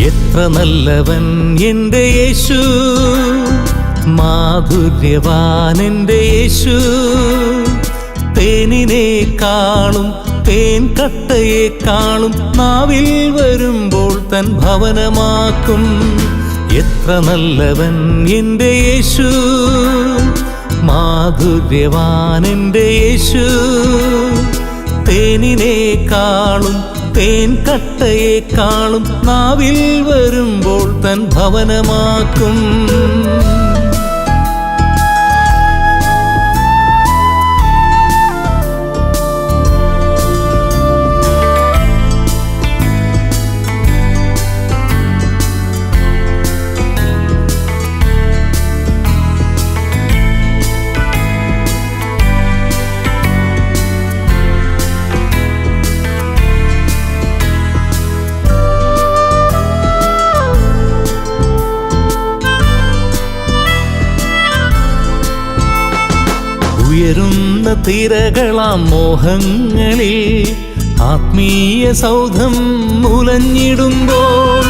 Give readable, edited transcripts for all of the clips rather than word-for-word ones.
എത്ര നല്ലവൻ എൻ്റെ യേശു, മാധുര്യവാൻ എൻ്റെ യേശു. തേനിനേക്കാളും തേൻ കട്ടയേക്കാളും നാവിൽ വരുമ്പോൾ തൻ ഭവനമാക്കും. എത്ര നല്ലവൻ എൻ്റെ യേശു, മാധുര്യവാൻ എൻ്റെ യേശു. തേനിനേക്കാളും തേൻ കട്ടയേക്കാളും നാവിൽ വരുമ്പോൾ തൻ ഭവനമാക്കും. ഉയരുന്ന തിരകളാം മോഹങ്ങളിൽ ആത്മീയ സൗധം മുലഞ്ഞിടുമ്പോൾ.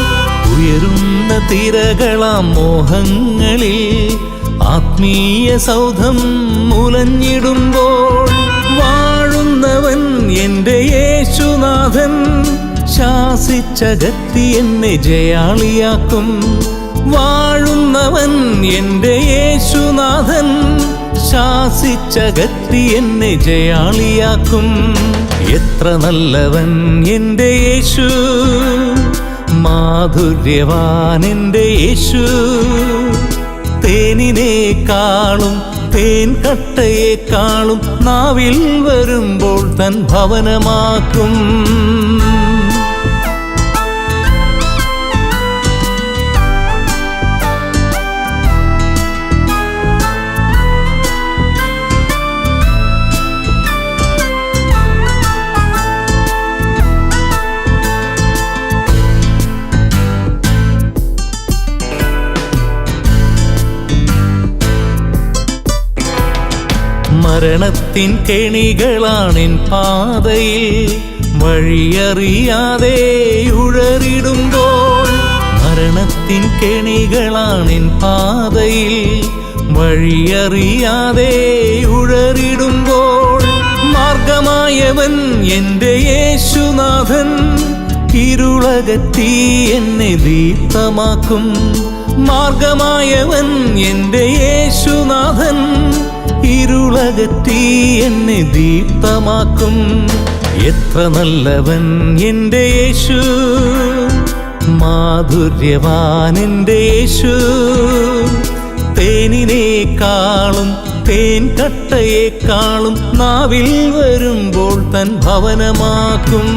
ഉയരുന്ന തിരകളാം മോഹങ്ങളിൽ ആത്മീയ സൗധം മുലഞ്ഞിടുമ്പോൾ. വാഴുന്നവൻ എൻ്റെ യേശുനാഥൻ, ശാസിച്ചകറ്റി എന്നെ ജയാളിയാക്കും. വാഴുന്നവൻ എൻ്റെ യേശുനാഥൻ, ശാസിച്ചകറ്റി എന്നെ ജയാളിയാക്കും. എത്ര നല്ലവൻ എൻ്റെ യേശു, മാധുര്യവാൻ എൻ്റെ യേശു. തേനിനേക്കാളും തേൻ കട്ടയേക്കാളും നാവിൽ വരുമ്പോൾ തൻ ഭവനമാക്കും. മരണത്തിൻ കെണികളാണെൻ പാതയിൽ വഴിയറിയാതെ ഉഴറിടുമ്പോൾ. മരണത്തിൻ കെണികളാണെൻ പാതയിൽ വഴിയറിയാതെ ഉഴറിടുമ്പോൾ. മാർഗമായവൻ എൻ്റെ യേശുനാഥൻ, ഇരുളകറ്റി എന്നെ ദീപ്തമാക്കും. മാർഗമായവൻ എൻ്റെ യേശുനാഥൻ, ഇരുളകറ്റി എന്നെ ദീപ്തമാക്കും. എത്ര നല്ലവൻ എൻ്റെ യേശു, മാധുര്യവാൻ എൻ്റെ യേശു. തേനിനേക്കാളും തേൻ കട്ടയേക്കാളും നാവിൽ വരുമ്പോൾ തൻ ഭവനമാക്കും.